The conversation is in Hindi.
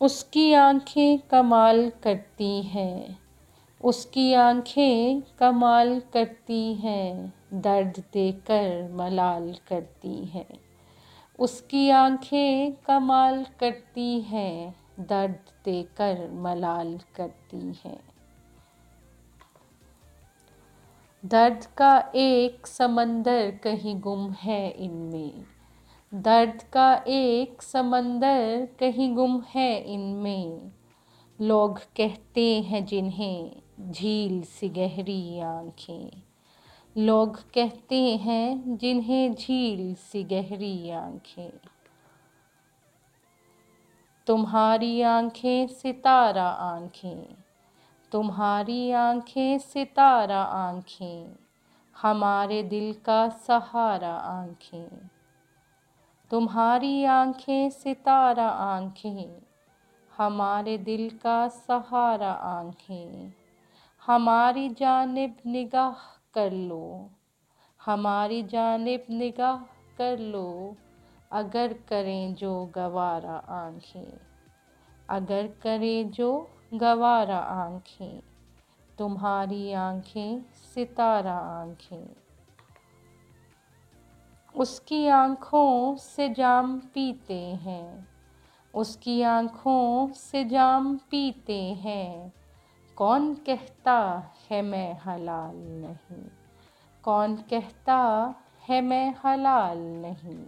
उसकी आँखें कमाल करती हैं, उसकी आँखें कमाल करती हैं, दर्द देकर मलाल करती हैं। उसकी आँखें कमाल करती हैं, दर्द देकर मलाल करती हैं। दर्द का एक समंदर कहीं गुम है इनमें, दर्द का एक समंदर कहीं गुम है इनमें। लोग कहते हैं जिन्हें झील सी गहरी आँखें, लोग कहते हैं जिन्हें झील सी गहरी आँखें। तुम्हारी आँखें सितारा आँखें, तुम्हारी आँखें सितारा आँखें, हमारे दिल का सहारा आँखें। तुम्हारी आँखें सितारा आँखें, हमारे दिल का सहारा आँखें। हमारी जानिब निगाह कर लो, हमारी जानिब निगाह कर लो, अगर करें जो गवारा आँखें, अगर करें जो गवारा आँखें। तुम्हारी आँखें सितारा आँखें। उसकी आँखों से जाम पीते हैं, उसकी आँखों से जाम पीते हैं। कौन कहता है मैं हलाल नहीं, कौन कहता है मैं हलाल नहीं।